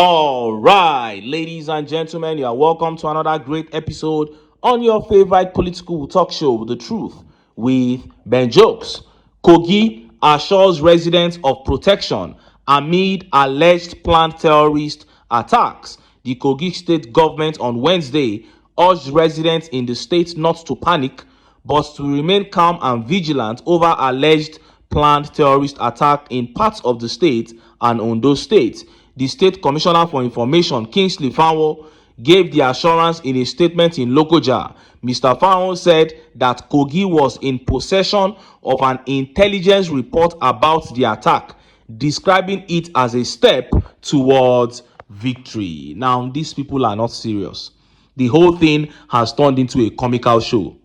All right, ladies and gentlemen, you are welcome to another great episode on your favorite political talk show, The Truth with Ben Jokes. Kogi assures residents of protection amid alleged planned terrorist attacks. The Kogi state government on Wednesday urged residents in the state not to panic, but to remain calm and vigilant over alleged planned terrorist attack in parts of the state and Ondo State. The State Commissioner for Information, Kingsley Fanwo, gave the assurance in a statement in Lokoja. Mr. Fanwo said that Kogi was in possession of an intelligence report about the attack, describing it as a step towards victory. Now, these people are not serious. The whole thing has turned into a comical show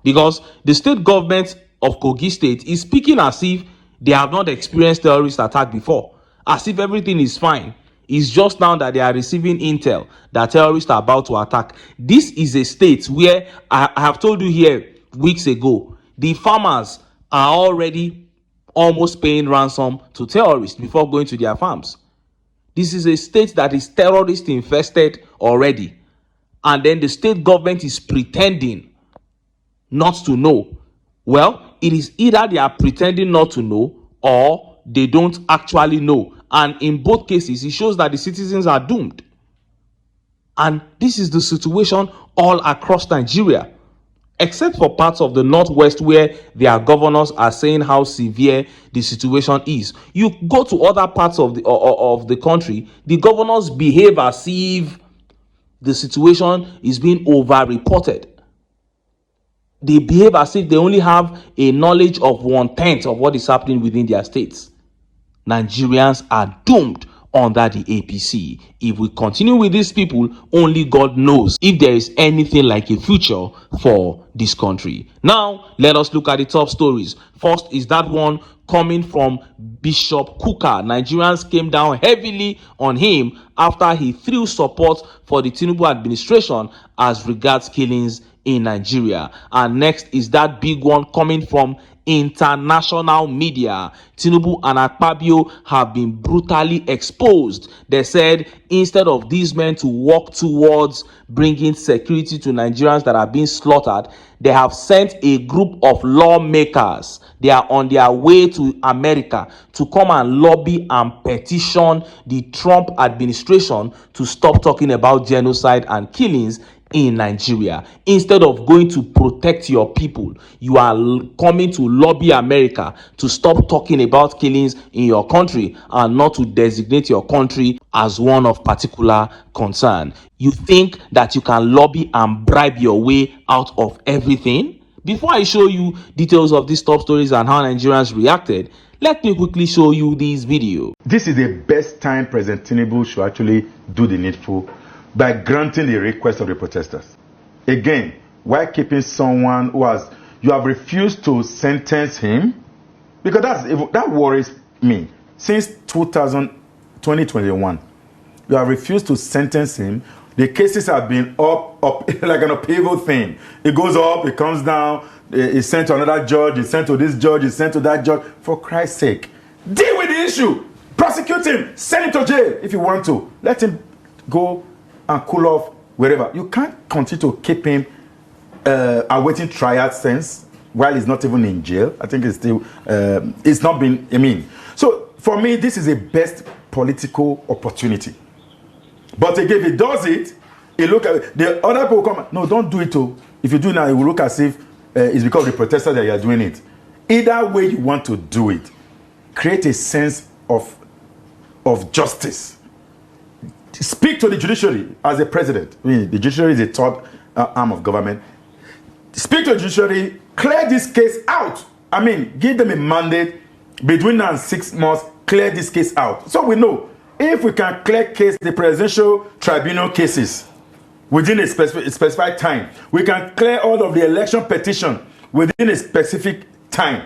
because the state government of Kogi State is speaking as if they have not experienced terrorist attack before, as if everything is fine. It's just now that they are receiving intel that terrorists are about to attack. This is a state where I have told you here weeks ago, the farmers are already almost paying ransom to terrorists before going to their farms. This is a state that is terrorist infested already. And then the state government is pretending not to know. Well, it is either they are pretending not to know or they don't actually know. And in both cases, it shows that the citizens are doomed. And this is the situation all across Nigeria, except for parts of the northwest where their governors are saying how severe the situation is. You go to other parts of the country, the governors behave as if the situation is being over-reported. They behave as if they only have a knowledge of 1/10 of what is happening within their states. Nigerians are doomed under the APC. If we continue with these people, only God knows if there is anything like a future for this country. Now, let us look at the top stories. First is that one coming from Bishop Kukah. Nigerians came down heavily on him after he threw support for the Tinubu administration as regards killings in Nigeria. And next is that big one coming from international media. Tinubu and Akpabio have been brutally exposed. They said instead of these men to work towards bringing security to Nigerians that are being slaughtered, they have sent a group of lawmakers. They are on their way to America to come and lobby and petition the Trump administration to stop talking about genocide and killings in Nigeria. Instead of going to protect your people, you are coming to lobby America to stop talking about killings in your country and not to designate your country as one of particular concern. You think that you can lobby and bribe your way out of everything? Before I show you details of these top stories and how Nigerians reacted, let me quickly show you this video. This is the best time President Tinubu should actually do the needful by granting the request of the protesters. Again, why keeping someone who has, you have refused to sentence him? Because that worries me. Since 2021, you have refused to sentence him. The cases have been up like an upheaval thing. It goes up, it comes down, it's sent to another judge, it's sent to this judge, it's sent to that judge. For Christ's sake, deal with the issue. Prosecute him, send him to jail if you want to. Let him go and cool off wherever. You can't continue to keep him awaiting trial sense while he's not even in jail. I think it's still, it's not been, So for me, this is a best political opportunity. But again, if he does it, he look at it, the other people come, no, don't do it too. If you do it now, it will look as if it's because of the protesters that you are doing it. Either way you want to do it, create a sense of justice. Speak to the judiciary as a president. The judiciary is the third arm of government. Speak to the judiciary, clear this case out. Give them a mandate between now and 6 months, clear this case out. So we know if we can clear the presidential tribunal cases within a specified time, we can clear all of the election petition within a specific time.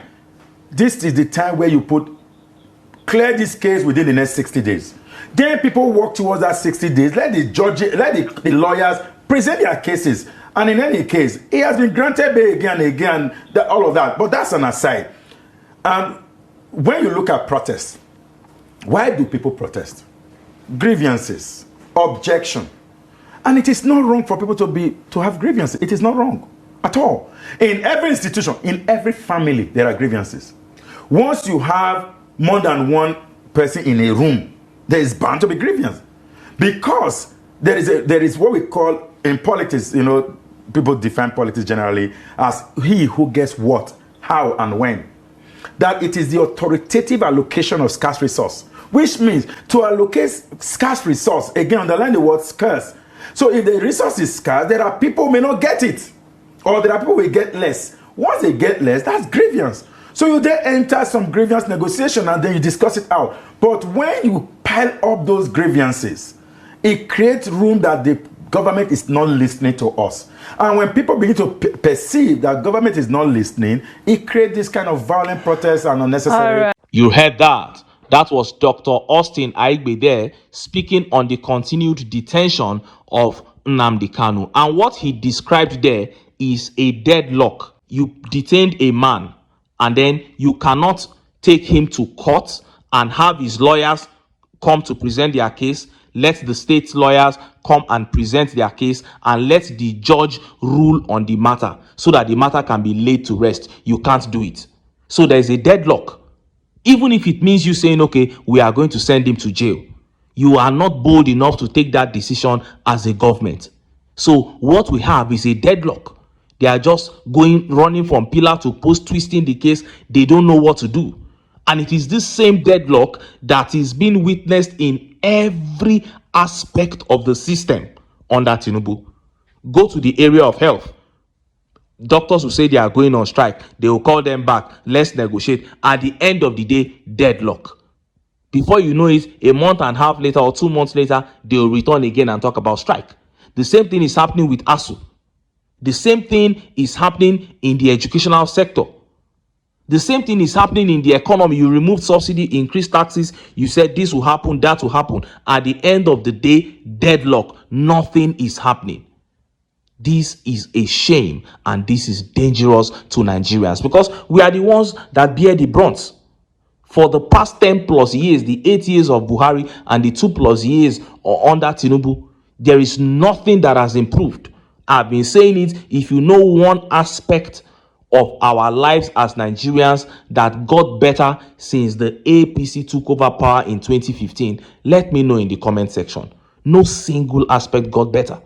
This is the time where you clear this case within the next 60 days. Then people work towards that 60 days. Let the judge, let the lawyers present their cases. And in any case, he has been granted bail again and again, all of that. But that's an aside. And when you look at protests, why do people protest? grievances, objection. And it is not wrong for people to have grievances. It is not wrong at all. In every institution, in every family, there are grievances. Once you have more than one person in a room, there is bound to be grievance. Because there is what we call in politics, people define politics generally as he who gets what, how, and when. That it is the authoritative allocation of scarce resource, which means to allocate scarce resource, again, underline the word scarce. So if the resource is scarce, there are people who may not get it, or there are people who will get less. Once they get less, that's grievance. So you then enter some grievance negotiation and then you discuss it out. But when you pile up those grievances, it creates room that the government is not listening to us. And when people begin to perceive that government is not listening, it creates this kind of violent protest and unnecessary. You heard that. That was Dr. Austin Aigbe there speaking on the continued detention of Nnamdi Kanu. And what he described there is a deadlock. You detained a man and then you cannot take him to court and have his lawyers come to present their case. Let the state lawyers come and present their case and let the judge rule on the matter so that the matter can be laid to rest. You can't do it. So there is a deadlock. Even if it means you saying, okay, we are going to send him to jail, you are not bold enough to take that decision as a government. So what we have is a deadlock. They are just running from pillar to post, twisting the case. They don't know what to do. And it is this same deadlock that is being witnessed in every aspect of the system under Tinubu. Go to the area of health. Doctors will say they are going on strike. They will call them back. Let's negotiate. At the end of the day, deadlock. Before you know it, a month and a half later or 2 months later, they will return again and talk about strike. The same thing is happening with ASU. The same thing is happening in the educational sector. The same thing is happening in the economy. You removed subsidy, increased taxes. You said this will happen, that will happen. At the end of the day, deadlock. Nothing is happening. This is a shame and this is dangerous to Nigerians because we are the ones that bear the brunt. For the past 10 plus years, the 8 years of Buhari and the 2 plus years under Tinubu, there is nothing that has improved. I've been saying it. If you know one aspect of our lives as Nigerians that got better since the APC took over power in 2015, let me know in the comment section. No single aspect got better.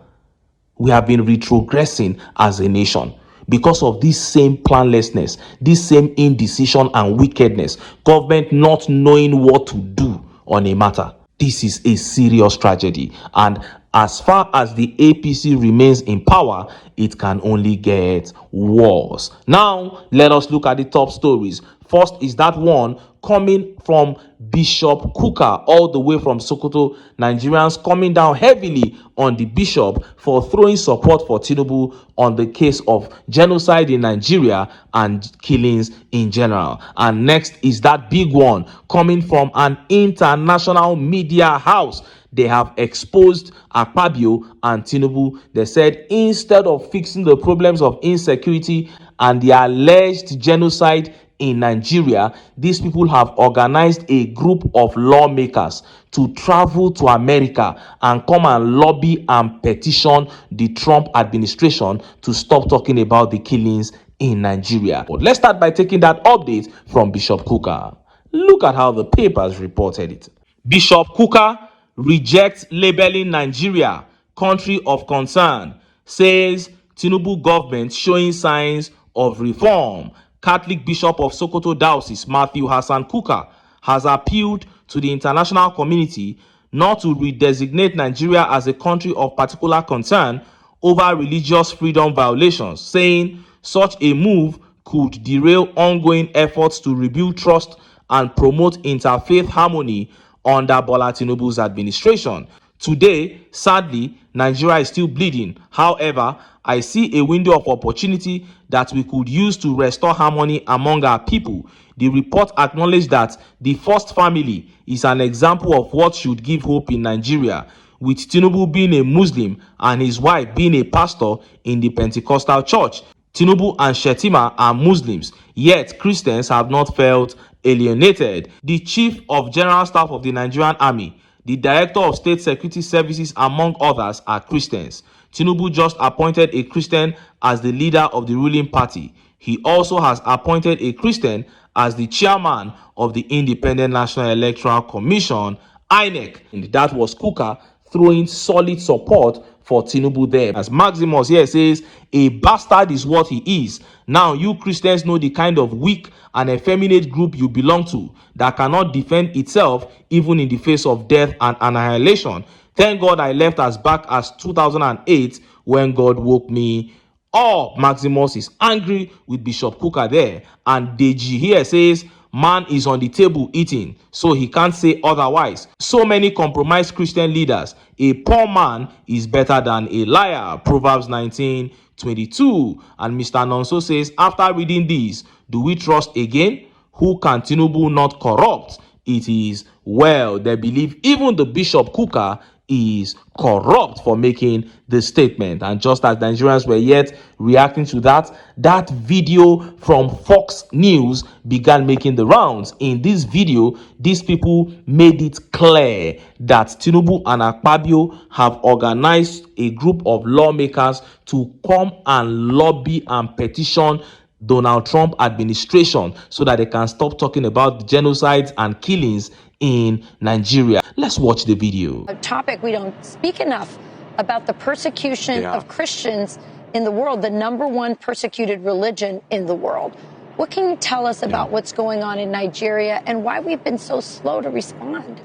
We have been retrogressing as a nation because of this same planlessness, this same indecision and wickedness, government not knowing what to do on a matter. This is a serious tragedy. And as far as the APC remains in power, it can only get worse. Now, let us look at the top stories. First is that one coming from Bishop Kukah, all the way from Sokoto. Nigerians coming down heavily on the bishop for throwing support for Tinubu on the case of genocide in Nigeria and killings in general. And next is that big one coming from an international media house. They have exposed Akpabio and Tinubu. They said instead of fixing the problems of insecurity and the alleged genocide in Nigeria, these people have organized a group of lawmakers to travel to America and come and lobby and petition the Trump administration to stop talking about the killings in Nigeria. But let's start by taking that update from Bishop Kukah. Look at how the papers reported it. Bishop Kukah rejects labeling Nigeria country of concern, says Tinubu government showing signs of reform. Catholic Bishop of Sokoto Diocese Matthew Hassan Kukah has appealed to the international community not to redesignate Nigeria as a country of particular concern over religious freedom violations, saying such a move could derail ongoing efforts to rebuild trust and promote interfaith harmony under Bola Tinubu's administration. Today, sadly, Nigeria is still bleeding. However, I see a window of opportunity that we could use to restore harmony among our people. The report acknowledged that the first family is an example of what should give hope in Nigeria, with Tinubu being a Muslim and his wife being a pastor in the Pentecostal church. Tinubu and Shetima are Muslims, yet Christians have not felt alienated. The Chief of General Staff of the Nigerian Army, The Director of State Security Services, among others, are Christians. Tinubu just appointed a Christian as the leader of the ruling party. He also has appointed a Christian as the chairman of the Independent National Electoral Commission, INEC. And that was Kukah throwing solid support for Tinubu there. As Maximus here says, a bastard is what he is. Now you Christians know the kind of weak and effeminate group you belong to that cannot defend itself even in the face of death and annihilation. Thank God I left as back as 2008 when God woke me up. Maximus is angry with Bishop Kukah there. And Deji here says, man is on the table eating, so he can't say otherwise. So many compromised Christian leaders. A poor man is better than a liar. Proverbs 19:22. And Mr. Nonso says, after reading this, do we trust again? Who can Tinubu not corrupt? It is well they believe even the Bishop Kukah is corrupt for making this statement. And just as Nigerians were yet reacting to that, that video from Fox News began making the rounds. In this video, these people made it clear that Tinubu and Akpabio have organized a group of lawmakers to come and lobby and petition Donald Trump administration so that they can stop talking about genocides and killings in Nigeria. Let's watch the video. A topic we don't speak enough about, the persecution of Christians in the world, the number one persecuted religion in the world. What can you tell us about what's going on in Nigeria and why we've been so slow to respond?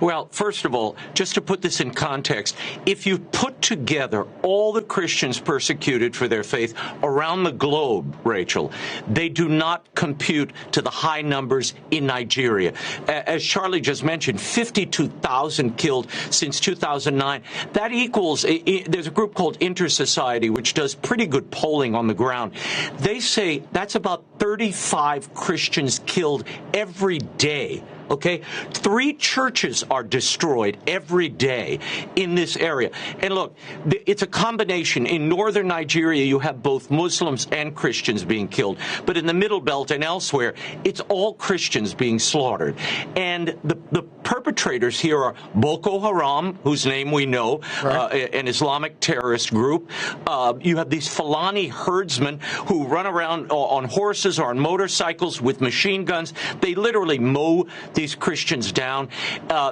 Well, first of all, just to put this in context, if you put together all the Christians persecuted for their faith around the globe, Rachel, they do not compute to the high numbers in Nigeria. As Charlie just mentioned, 52,000 killed since 2009. That equals, there's a group called Intersociety, which does pretty good polling on the ground. They say that's about 35 Christians killed every day. Okay, 3 churches are destroyed every day in this area. And look, it's a combination. In northern Nigeria, you have both Muslims and Christians being killed. But in the Middle Belt and elsewhere, it's all Christians being slaughtered. And the perpetrators here are Boko Haram, whose name we know, an Islamic terrorist group. You have these Fulani herdsmen who run around on horses or on motorcycles with machine guns. They literally mow these Christians down,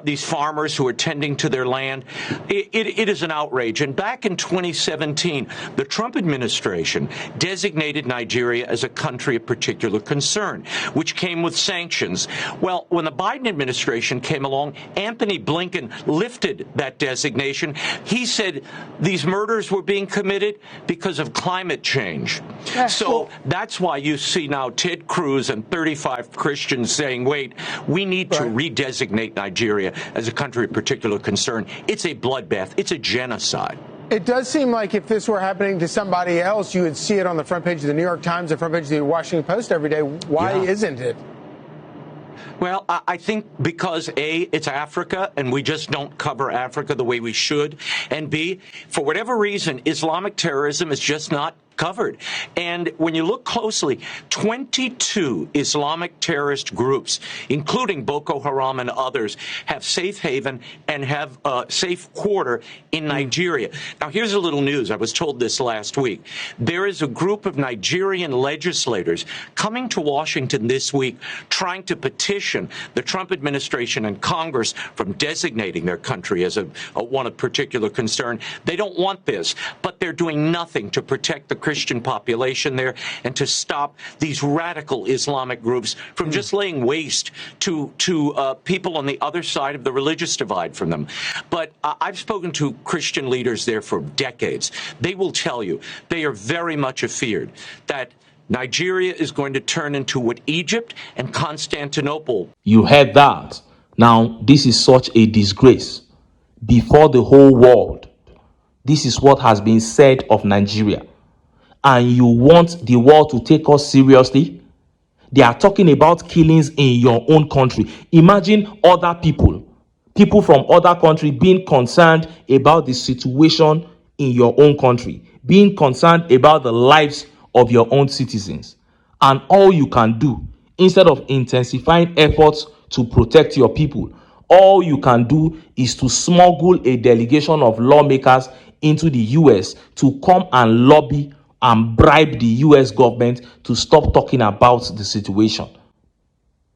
these farmers who are tending to their land. It is an outrage. And back in 2017, the Trump administration designated Nigeria as a country of particular concern, which came with sanctions. Well, when the Biden administration came along, Anthony Blinken lifted that designation. He said these murders were being committed because of climate change. So that's why you see now Ted Cruz and 35 Christians saying, wait, we need to redesignate Nigeria as a country of particular concern. It's a bloodbath. It's a genocide. It does seem like if this were happening to somebody else, you would see it on the front page of the New York Times, the front page of the Washington Post every day. Why isn't it? Well, I think because A, it's Africa, and we just don't cover Africa the way we should, and B, for whatever reason, Islamic terrorism is just not covered. And when you look closely, 22 Islamic terrorist groups, including Boko Haram and others, have safe haven and have a safe quarter in Nigeria. Now, here's a little news. I was told this last week. There is a group of Nigerian legislators coming to Washington this week trying to petition the Trump administration and Congress from designating their country as a one of particular concern. They don't want this, but they're doing nothing to protect the Christian population there and to stop these radical Islamic groups from just laying waste to people on the other side of the religious divide from them. But I've spoken to Christian leaders there for decades. They will tell you they are very much afeared that Nigeria is going to turn into what Egypt and Constantinople. You heard that. Now, this is such a disgrace before the whole world. This is what has been said of Nigeria. And you want the world to take us seriously? They are talking about killings in your own country. Imagine other people from other countries being concerned about the situation in your own country, being concerned about the lives of your own citizens. And all you can do, instead of intensifying efforts to protect your people, All you can do is to smuggle a delegation of lawmakers into the US to come and lobby and bribe the US government to stop talking about the situation.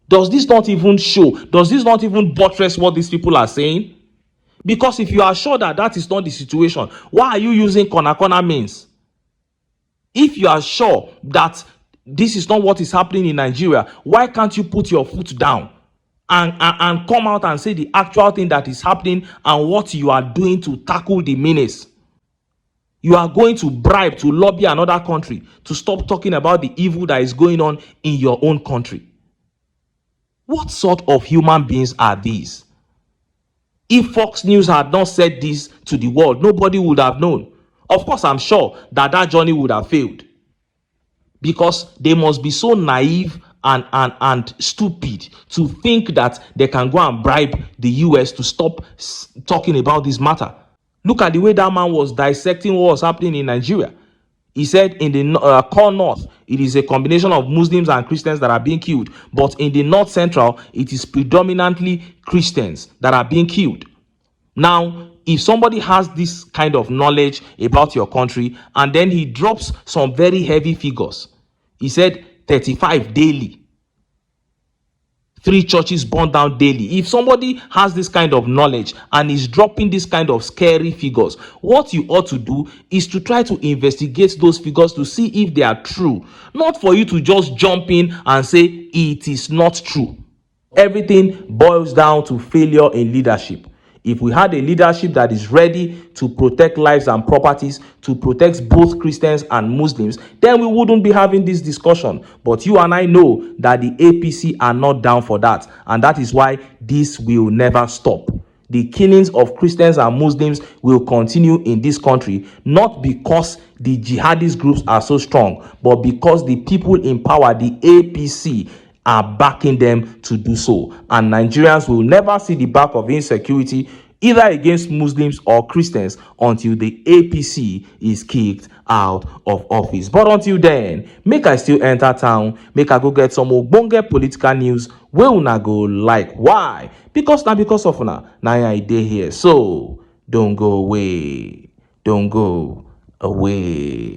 Does this not even show? Does this not even buttress what these people are saying? Because if you are sure that that is not the situation, why are you using corner means? If you are sure that this is not what is happening in Nigeria, why can't you put your foot down and come out and say the actual thing that is happening and what you are doing to tackle the menace? You are going to bribe, to lobby another country to stop talking about the evil that is going on in your own country. What sort of human beings are these? If Fox News had not said this to the world, nobody would have known. Of course, I'm sure that that journey would have failed, because they must be so naive and stupid to think that they can go and bribe the US to stop talking about this matter. Look at the way that man was dissecting what was happening in Nigeria. He said in the core north, it is a combination of Muslims and Christians that are being killed. But in the north central, it is predominantly Christians that are being killed. Now, if somebody has this kind of knowledge about your country and then he drops some very heavy figures, he said 35 daily, 3 churches burned down daily. If somebody has this kind of knowledge and is dropping this kind of scary figures, what you ought to do is to try to investigate those figures to see if they are true, not for you to just jump in and say it is not true. Everything boils down to failure in leadership. If we had a leadership that is ready to protect lives and properties, to protect both Christians and Muslims, then we wouldn't be having this discussion. But you and I know that the APC are not down for that. And that is why this will never stop. The killings of Christians and Muslims will continue in this country, not because the jihadist groups are so strong, but because the people in power, the APC, are backing them to do so. And Nigerians will never see the back of insecurity either against Muslims or Christians until the APC is kicked out of office. But until then, make I still enter town, make I go get some ogbonge political news wey una go like. Why? Because of una na I dey here. So don't go away. Don't go away.